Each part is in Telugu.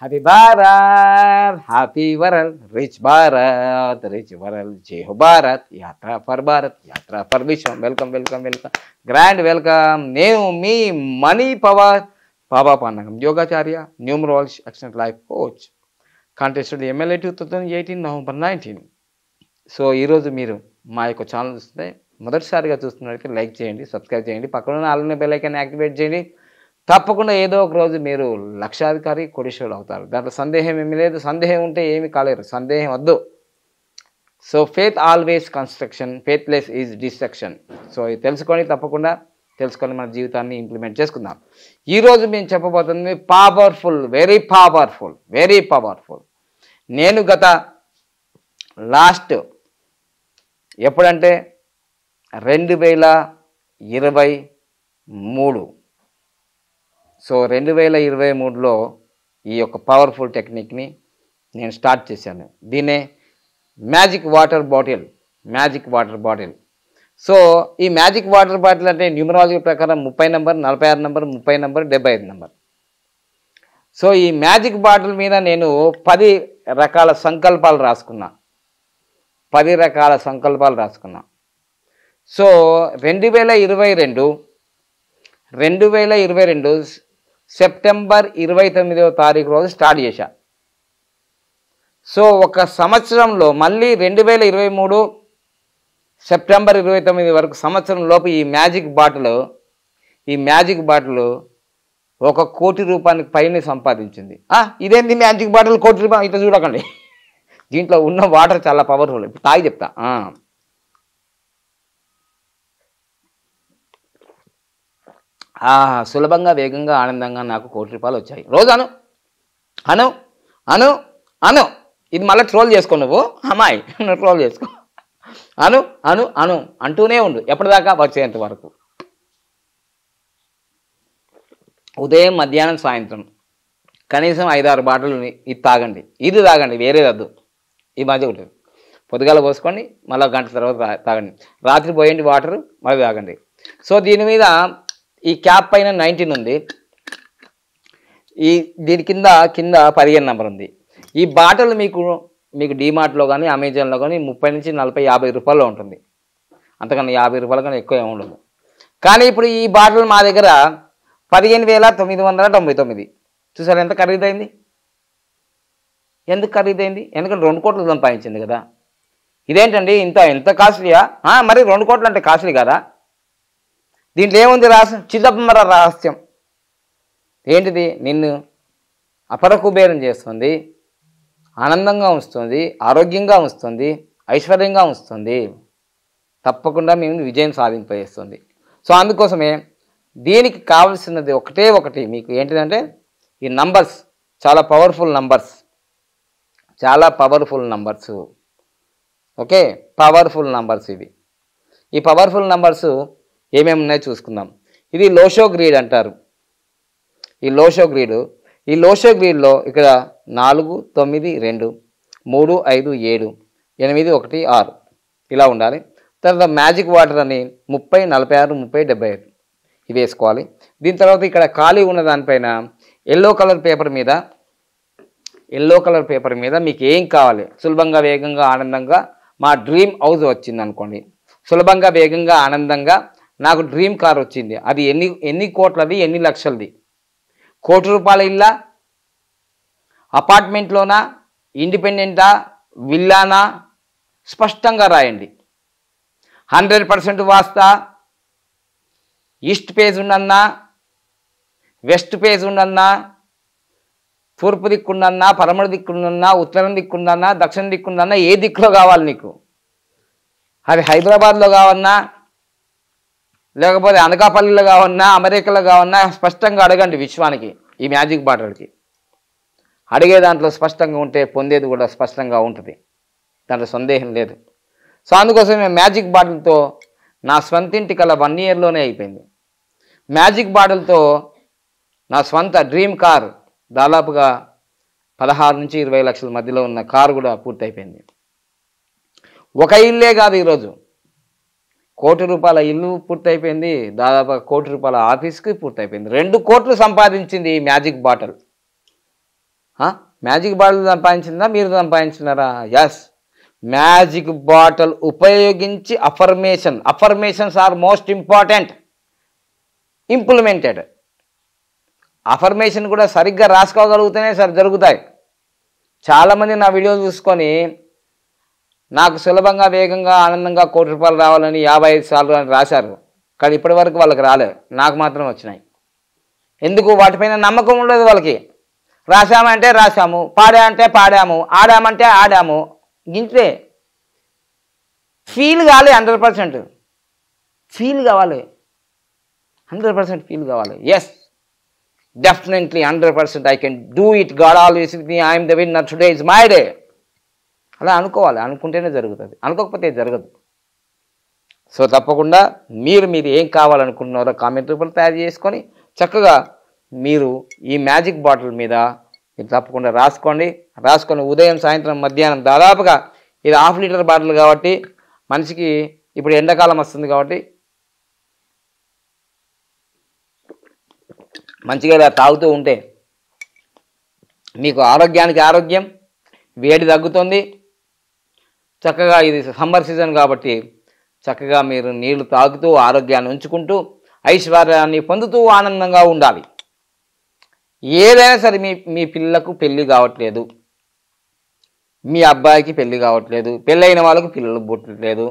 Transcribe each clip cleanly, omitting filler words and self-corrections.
Happy Bharat happy world rich Bharat rich world జై హో భారత్ యాత్ర ఫర్ విశ్వం. Welcome welcome welcome, grand welcome. నేను మీ మనీ పవర్ బాబా పాండగం, యోగాచార్య, numerology excellent life coach, contested MLA 2018 November 19. So ఈరోజు మీరు మా యొక్క ఛానల్ చూస్తే మొదటిసారిగా చూస్తున్నట్లయితే లైక్ చేయండి, సబ్స్క్రైబ్ చేయండి, పక్కన ఆల్ బెల్ ఐకాన్ యాక్టివేట్ చేయండి. తప్పకుండా ఏదో ఒక రోజు మీరు లక్షాధికారి, కోటీశ్వరుడు అవుతారు. దాంట్లో సందేహం ఏమీ లేదు. సందేహం ఉంటే ఏమీ కాలేరు, సందేహం వద్దు. So faith always construction, ఫేత్లెస్ is destruction. So ఇది తెలుసుకొని తప్పకుండా తెలుసుకొని మన జీవితాన్ని ఇంప్లిమెంట్ చేసుకుందాం. ఈరోజు మేము చెప్పబోతుంది powerful, very powerful, very powerful. నేను గత లాస్ట్ ఎప్పుడంటే 2023, సో 2023లో ఈ యొక్క పవర్ఫుల్ టెక్నిక్ని నేను స్టార్ట్ చేశాను. దీన్నే మ్యాజిక్ వాటర్ బాటిల్. సో ఈ మ్యాజిక్ వాటర్ బాటిల్ అంటే న్యూమరాలజీ ప్రకారం 30 number, 46 number, 30 number, 75 number. So ఈ మ్యాజిక్ బాటిల్ మీద నేను 10 రకాల సంకల్పాలు రాసుకున్నా. సో 2022 సెప్టెంబర్ 29వ తారీఖు రోజు స్టార్ట్ చేశా. సో ఒక సంవత్సరంలో మళ్ళీ 2023 సెప్టెంబర్ 29 వరకు సంవత్సరం లోపు ఈ మ్యాజిక్ బాటిల్ 1 కోటి రూపాయలకు పైన సంపాదించింది. ఇదేంటి మ్యాజిక్ బాటిల్ 1 కోటి రూపాయలు? ఇట్లా చూడకండి, దీంట్లో ఉన్న వాటర్ చాలా పవర్ఫుల్. ఇప్పుడు తాగి చెప్తా. సులభంగా, వేగంగా, ఆనందంగా నాకు 1 కోటి రూపాయలు వచ్చాయి. రోజు అను అను అను ఇది మళ్ళీ ట్రోల్ చేసుకో, నువ్వు అమ్మాయి, నువ్వు ట్రోల్ చేసుకో. అను అను అను అంటూనే ఉండు, ఎప్పటిదాకా? వచ్చేంత వరకు. ఉదయం, మధ్యాహ్నం, సాయంత్రం కనీసం 5-6 బాటిల్ ఇది తాగండి. వేరేది వద్దు. ఈ మధ్య ఉంటుంది. పొద్దుగాల పోసుకోండి, మళ్ళీ గంట తర్వాత తాగండి. రాత్రి పోయండి వాటర్, మళ్ళీ తాగండి. సో దీని మీద ఈ క్యాప్ పైన 19 ఉంది, దీని కింద 15 నెంబర్ ఉంది. ఈ బాటిల్ మీకు డీమార్ట్లో కానీ అమెజాన్లో కానీ 30 నుంచి 40, 50 రూపాయల్లో ఉంటుంది. అంతకన్నా 50 రూపాయల కన్నా ఎక్కువ ఏమి ఉండదు. కానీ ఇప్పుడు ఈ బాటిల్ మా దగ్గర 15,999. చూసారు ఎంత ఖరీదైంది? ఎందుకు ఖరీదైంది? ఎందుకంటే 2 కోట్లు సంపాదించింది కదా. ఇదేంటండి ఎంత కాస్ట్లీయా? మరి 2 కోట్లు అంటే కాస్ట్లీ కదా. దీంట్లో ఏముంది చిదంబర రహస్యం ఏంటిది? నిన్ను అపర కుబేరం చేస్తుంది, ఆనందంగా ఉంచుతుంది, ఆరోగ్యంగా ఉంచుతుంది, ఐశ్వర్యంగా ఉంచుతుంది, తప్పకుండా మేము విజయం సాధింపజేస్తుంది. సో అందుకోసమే దీనికి కావాల్సినది ఒకటి మీకు ఏంటిదంటే ఈ నంబర్స్. చాలా powerful numbers. Okay, powerful numbers ఇవి. ఈ పవర్ఫుల్ నంబర్స్ ఏమేమి ఉన్నాయో చూసుకుందాం. ఇది లోషో గ్రీడ్ అంటారు. ఈ లోషో గ్రీడ్లో ఇక్కడ 4, 9, 2, 3, 5, 7, 8, 1, 6 ఇలా ఉండాలి. తర్వాత మ్యాజిక్ వాటర్ అని 30, 46, 30, 75 ఇవి వేసుకోవాలి. దీని తర్వాత ఇక్కడ ఖాళీ ఉన్న దానిపైన ఎల్లో కలర్ పేపర్ మీద మీకు ఏం కావాలి, సులభంగా, వేగంగా, ఆనందంగా మా డ్రీమ్ హౌస్ వచ్చింది అనుకోండి. సులభంగా, వేగంగా, ఆనందంగా నాకు డ్రీమ్ కార్ వచ్చింది. అది ఎన్ని కోట్లది, ఎన్ని లక్షలది? 1 కోటి రూపాయల ఇల్లా, అపార్ట్మెంట్లోనా, ఇండిపెండెంటా, విల్లానా? స్పష్టంగా రాయండి. 100% వాస్తా, ఈస్ట్ పేజ్ ఉండన్నా, వెస్ట్ పేజ్ ఉండన్నా, తూర్పు దిక్కుండన్నా, పడమర దిక్కుండన్నా, ఉత్తరం దిక్కుండన్నా, దక్షిణ దిక్కుండన్నా, ఏ దిక్కులో కావాలి నీకు? అది హైదరాబాద్లో కావన్నా, లేకపోతే అనకాపల్లిలో కావన్నా, అమెరికాలో కావన్నా, స్పష్టంగా అడగండి విశ్వానికి. ఈ మ్యాజిక్ బాటిల్కి అడిగే దాంట్లో స్పష్టంగా ఉంటే పొందేది కూడా స్పష్టంగా ఉంటుంది, దాంట్లో సందేహం లేదు. సో అందుకోసమే మ్యాజిక్ బాటిల్తో నా స్వంతింటి కల 1 ఇయర్లోనే అయిపోయింది. మ్యాజిక్ బాటిల్తో నా స్వంత డ్రీమ్ కార్ దాదాపుగా 16 నుంచి 20 లక్షల మధ్యలో ఉన్న కారు కూడా పూర్తయిపోయింది. ఒక ఇల్లే కాదు, ఈరోజు 1 కోటి రూపాయల ఇల్లు పూర్తయిపోయింది, దాదాపు 1 కోటి రూపాయల ఆఫీస్కి పూర్తయిపోయింది. 2 కోట్లు సంపాదించింది ఈ మ్యాజిక్ బాటిల్. మ్యాజిక్ బాటిల్ సంపాదించిందా, మీరు సంపాదించినారా? ఎస్, మ్యాజిక్ బాటిల్ ఉపయోగించి affirmations are most important, implemented. Affirmation కూడా సరిగ్గా రాసుకోగలిగితేనే జరుగుతాయి. చాలామంది నా వీడియోలు చూసుకొని నాకు సులభంగా, వేగంగా, ఆనందంగా ₹1,00,00,000 రావాలని 55 సార్లు అని రాశారు. కానీ ఇప్పటి వరకు వాళ్ళకి రాలేదు, నాకు మాత్రం వచ్చినాయి. ఎందుకు? వాటిపైన నమ్మకం ఉండదు వాళ్ళకి. రాశామంటే రాశాము, పాడామంటే పాడాము, ఆడామంటే ఆడాము, ఇంతే. ఫీల్ కావాలి, 100% ఫీల్ కావాలి, 100% ఫీల్ కావాలి. Yes, definitely 100% I can do it, God always with me, I'm the winner, today is my day. అలా అనుకోవాలి, అనుకుంటేనే జరుగుతుంది, అనుకోకపోతే జరగదు. సో తప్పకుండా మీరు ఏం కావాలనుకుంటున్నారో కామెంట్ రూపంలో తయారు చేసుకొని చక్కగా మీరు ఈ మ్యాజిక్ బాటిల్ మీద మీరు తప్పకుండా రాసుకొని ఉదయం, సాయంత్రం, మధ్యాహ్నం దాదాపుగా ఇది 1/2 లీటర్ బాటిల్ కాబట్టి మనిషికి ఇప్పుడు ఎండాకాలం వస్తుంది కాబట్టి మంచిగా ఇలా తాగుతూ ఉంటే మీకు ఆరోగ్యానికి ఆరోగ్యం, వేడి తగ్గుతుంది. చక్కగా ఇది సమ్మర్ సీజన్ కాబట్టి చక్కగా మీరు నీళ్లు తాగుతూ ఆరోగ్యాన్ని ఉంచుకుంటూ ఐశ్వర్యాన్ని పొందుతూ ఆనందంగా ఉండాలి. ఏదైనా సరే, మీ పిల్లకు పెళ్ళి కావట్లేదు, మీ అబ్బాయికి పెళ్ళి కావట్లేదు, పెళ్ళైన వాళ్ళకు పిల్లలు పుట్టట్లేదు,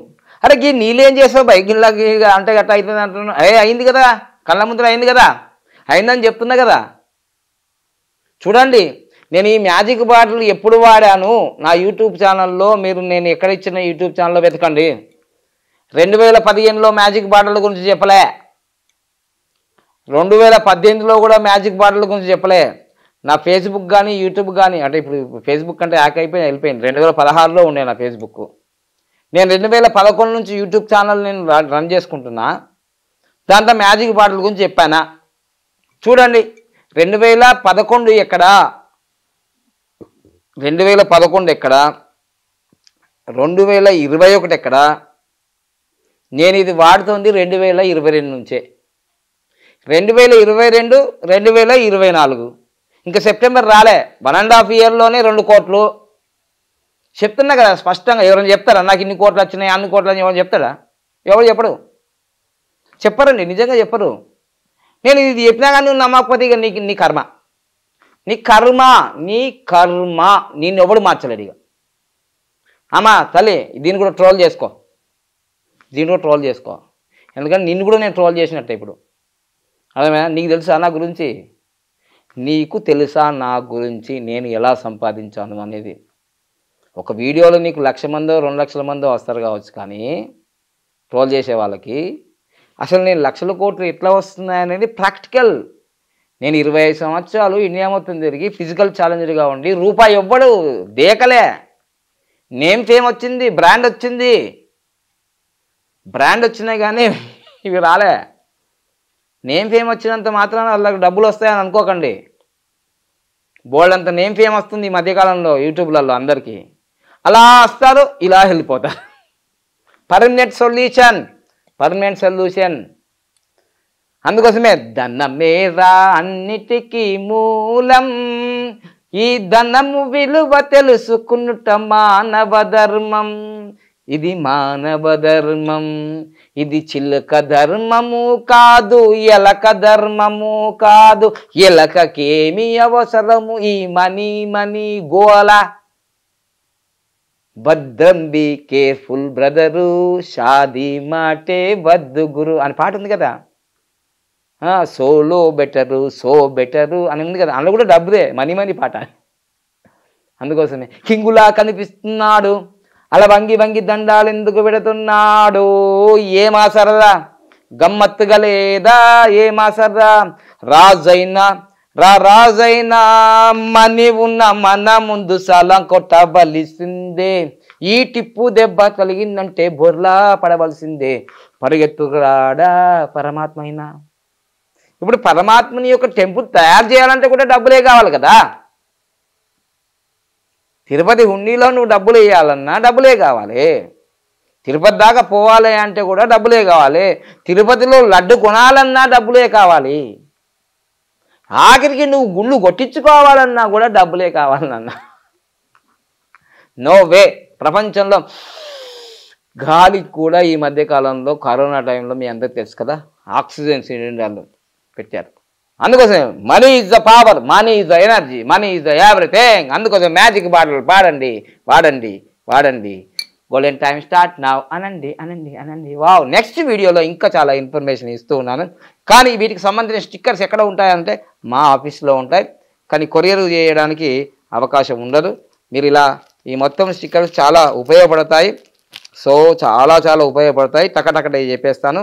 అరే ఈ నీళ్ళేం చేస్తావు బైకిల్లాకి అంటే గట్ట అవుతుంది అంటున్నాను. అయింది కదా, కళ్ళ ముందర అయింది కదా, అయిందని చెప్తున్నా కదా. చూడండి, నేను ఈ మ్యాజిక్ బాటిల్ ఎప్పుడు వాడాను నా యూట్యూబ్ ఛానల్లో, నేను ఎక్కడ ఇచ్చిన యూట్యూబ్ ఛానల్లో వెతకండి. 2015లో మ్యాజిక్ బాటిల్ గురించి చెప్పలే, 2018లో కూడా మ్యాజిక్ బాటిల్ గురించి చెప్పలే. నా ఫేస్బుక్ కానీ యూట్యూబ్ కానీ, అంటే ఇప్పుడు ఫేస్బుక్ అంటే హ్యాక్ వెళ్ళిపోయింది. 2016లో ఉండే నా ఫేస్బుక్. నేను 2011 నుంచి యూట్యూబ్ ఛానల్ నేను రన్ చేసుకుంటున్నా. దాంట్లో మ్యాజిక్ బాటిల్ గురించి చెప్పానా? చూడండి, 2011 ఎక్కడా, 2011 ఎక్కడా, 2021 ఎక్కడా, నేను ఇది వాడుతుంది 2022 నుంచే. 2022, 2024 ఇంకా సెప్టెంబర్ రాలే, 1.5 ఇయర్లోనే 2 కోట్లు. చెప్తున్నా కదా స్పష్టంగా. ఎవరైనా చెప్తారా నాకు ఇన్ని కోట్లు వచ్చినాయి, అన్ని కోట్లు అని? ఎవరు చెప్తాడా? ఎవరు చెప్పరండి, నిజంగా చెప్పరు. నేను ఇది చెప్పినా కానీ నువ్వు నమ్మకపోతే ఇక నీ కర్మ, నీ కర్మ నిన్ను ఎవడు మార్చలేడు. ఇక అమ్మా తల్లి, దీన్ని కూడా ట్రోల్ చేసుకో, ఎందుకంటే నిన్ను కూడా నేను ట్రోల్ చేసినట్టే ఇప్పుడు. అదేమైనా నీకు తెలుసా నా గురించి? నీకు తెలుసా నా గురించి నేను ఎలా సంపాదించాను అనేది? ఒక వీడియోలో నీకు 1,00,000 మందో 2,00,000 మందో వస్తారు కావచ్చు, కానీ ట్రోల్ చేసే వాళ్ళకి అసలు నేను లక్షల కోట్లు ఎట్లా వస్తున్నాయి అనేది ప్రాక్టికల్. నేను 25 సంవత్సరాలు ఇండియా మొత్తం తిరిగి ఫిజికల్ ఛాలెంజర్గా ఉండి రూపాయి ఎవ్వడు దేకలే. నేమ్ ఫేమ్ వచ్చింది, బ్రాండ్ వచ్చినాయి కానీ ఇవి రాలే. నేమ్ ఫేమ్ వచ్చినంత మాత్రాన వాళ్ళకి డబ్బులు వస్తాయని అనుకోకండి. బోల్డ్ అంత నేమ్ ఫేమ్ వస్తుంది ఈ మధ్యకాలంలో యూట్యూబ్లలో అందరికీ. అలా వస్తారు, ఇలా వెళ్ళిపోతారు. Permanent solution. అందుకోసమే ధనమేరా అన్నిటికీ మూలం, ఈ ధనము విలువ తెలుసుకునుట మానవ ధర్మం. ఇది మానవ ధర్మం, ఇది చిలుక ధర్మము కాదు, ఎలక ధర్మము కాదు. ఎలకకేమి అవసరము ఈ మనీ గోల. భద్రం బి కేర్ఫుల్ బ్రదరు, షాదీ మాటే వద్దు గురు అని పాట ఉంది కదా. సోలో బెటరు అని ఉంది కదా. అందులో కూడా డబ్బుదే, మనీ పాట. అందుకోసమే కింగులా కనిపిస్తున్నాడు, అలా వంగి దండాలు ఎందుకు పెడుతున్నాడు. ఏమా సరదా, గమ్మత్తుగా లేదా ఏమా సరదా. రాజైనా మని ఉన్న మన ముందు సలం కొట్టవలసిందే. ఈ టిప్పు దెబ్బ కలిగిందంటే బొర్లా పడవలసిందే. పరిగెత్తుకురాడా పరమాత్మ అయినా. ఇప్పుడు పరమాత్మని యొక్క టెంపుల్ తయారు చేయాలంటే కూడా డబ్బులే కావాలి కదా. తిరుపతి హుండీలో నువ్వు డబ్బులు వేయాలన్నా డబ్బులే కావాలి. తిరుపతి దాకా పోవాలి అంటే కూడా డబ్బులే కావాలి. తిరుపతిలో లడ్డు కొనాలన్నా డబ్బులే కావాలి. ఆఖరికి నువ్వు గుళ్ళు కొట్టించుకోవాలన్నా కూడా డబ్బులే కావాలన్నా. No way. ప్రపంచంలో గాలి కూడా ఈ మధ్యకాలంలో కరోనా టైంలో మీ అందరికి తెలుసు కదా, ఆక్సిజన్ సిలిండర్లు పెట్టారు. అందుకోసం money is the power, money is the energy, money is the everything. అందుకోసం మ్యాజిక్ బాటిల్ వాడండి, వాడండి, వాడండి. Golden time start now. అనండి, అనండి, అనండి. వావ్. నెక్స్ట్ వీడియోలో ఇంకా చాలా ఇన్ఫర్మేషన్ ఇస్తూ ఉన్నాను. కానీ వీటికి సంబంధించిన స్టిక్కర్స్ ఎక్కడ ఉంటాయంటే మా ఆఫీస్లో ఉంటాయి. కానీ కొరియర్ చేయడానికి అవకాశం ఉండదు. మీరు ఇలా ఈ మొత్తం స్టిక్కర్స్ చాలా ఉపయోగపడతాయి. సో చాలా చాలా ఉపయోగపడతాయి. టకటకటే చెప్పేస్తాను.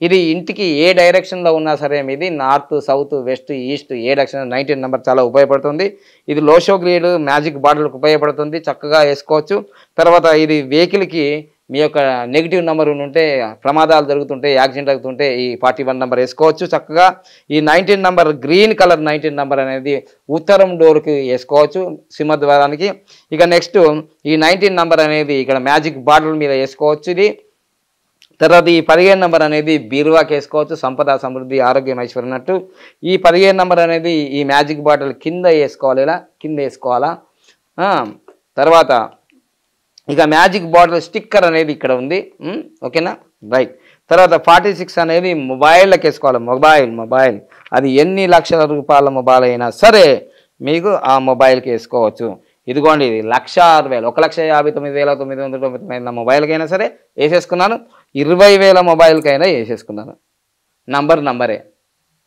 ఇది ఇంటికి ఏ డైరెక్షన్లో ఉన్నా సరే, మీది నార్త్, సౌత్, వెస్ట్, ఈస్ట్ ఏ డైరెక్షన్ 19 నెంబర్ చాలా ఉపయోగపడుతుంది. ఇది లోషో గ్రేడ్ మ్యాజిక్ బాటిల్కి ఉపయోగపడుతుంది, చక్కగా వేసుకోవచ్చు. తర్వాత ఇది వెహికల్కి మీ యొక్క నెగిటివ్ నెంబర్ ఉంటే, ప్రమాదాలు జరుగుతుంటే, యాక్సిడెంట్ అవుతుంటే ఈ 41 నెంబర్ వేసుకోవచ్చు చక్కగా. ఈ 19 నెంబర్ గ్రీన్ కలర్ 19 నెంబర్ అనేది ఉత్తరం డోర్కి వేసుకోవచ్చు, సింహద్వారానికి. ఇక నెక్స్ట్ ఈ 19 నెంబర్ అనేది ఇక్కడ మ్యాజిక్ బాటిల్ మీద వేసుకోవచ్చు. ఇది తర్వాత ఈ 15 నెంబర్ అనేది బీరువాకి వేసుకోవచ్చు, సంపద, సమృద్ధి, ఆరోగ్యం, ఐశ్వర్యం అన్నట్టు. ఈ 15 నెంబర్ అనేది ఈ మ్యాజిక్ బాటిల్ కింద వేసుకోవాలి, ఇలా కింద వేసుకోవాలా. తర్వాత ఇక మ్యాజిక్ బాటిల్ స్టిక్కర్ అనేది ఇక్కడ ఉంది. ఓకేనా, రైట్. తర్వాత 46 అనేది మొబైల్కి వేసుకోవాలి. మొబైల్ అది ఎన్ని లక్షల రూపాయల మొబైల్ అయినా సరే మీకు ఆ మొబైల్కి వేసుకోవచ్చు. ఇదిగోండి, ఇది 1,06,000, 1,59,999 మొబైల్కైనా సరే వేసేసుకున్నాను. 20,000 మొబైల్కైనా వేసేసుకున్నాను. నంబరే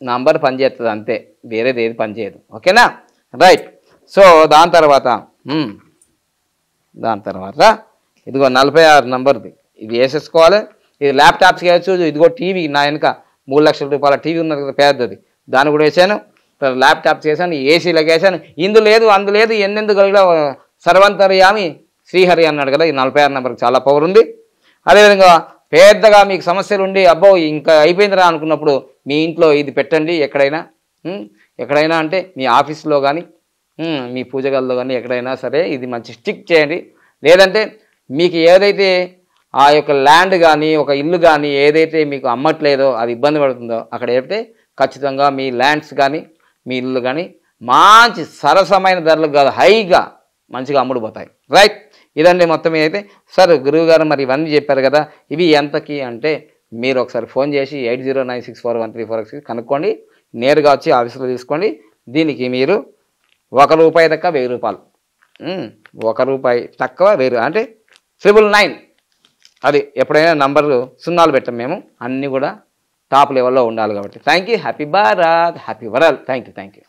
నంబర్ పనిచేస్తుంది అంతే, వేరేది ఏది పనిచేయదు. ఓకేనా, రైట్. సో దాని తర్వాత ఇదిగో 46 నంబర్ది ఇది వేసేసుకోవాలి. ఇది ల్యాప్టాప్స్కి వేయచ్చు. ఇదిగో టీవీ నా వెనుక 3 లక్షల రూపాయల టీవీ ఉన్నది కదా పెద్దది, దాన్ని కూడా వేసాను. ల్యాప్టాప్ చేశాను, ఏసీలకు వేసాను. ఇందు లేదు అందు లేదు ఎన్నెందుకు కలిగిన సర్వంతర్యామి శ్రీహరి అన్నాడు కదా, ఈ 46 నెంబర్కి చాలా పవర్ ఉంది. అదేవిధంగా పెద్దగా మీకు సమస్యలు ఉండి అబ్బో ఇంకా అయిపోయిందిరా అనుకున్నప్పుడు మీ ఇంట్లో ఇది పెట్టండి. ఎక్కడైనా అంటే మీ ఆఫీస్లో కానీ మీ పూజ గదిలో కానీ ఎక్కడైనా సరే ఇది మంచి స్టిక్ చేయండి. లేదంటే మీకు ఏదైతే ఆ యొక్క ల్యాండ్ కానీ ఒక ఇల్లు కానీ ఏదైతే మీకు అమ్మట్లేదో, అది ఇబ్బంది పడుతుందో అక్కడ చెప్తే ఖచ్చితంగా మీ ల్యాండ్స్ కానీ మీ ఇల్లు కానీ మంచి సరసమైన ధరలకు కాదు, హైగా మంచిగా అమ్ముడుపోతాయి. రైట్. ఇదండి మొత్తం అయితే. సార్ గురువు గారు మరి ఇవన్నీ చెప్పారు కదా, ఇవి ఎంతకి అంటే మీరు ఒకసారి ఫోన్ చేసి 80964134 కనుక్కోండి. నేరుగా వచ్చి ఆఫీసులో తీసుకోండి. దీనికి మీరు ₹1 తక్కువ ₹1000, ₹1 తక్కువ 1000 అంటే 999. అది ఎప్పుడైనా నంబర్లు 0 పెట్టాం మేము, అన్నీ కూడా టాప్ లెవెల్లో ఉండాలి కాబట్టి. Thank you. Happy Bharat, happy world. Thank you.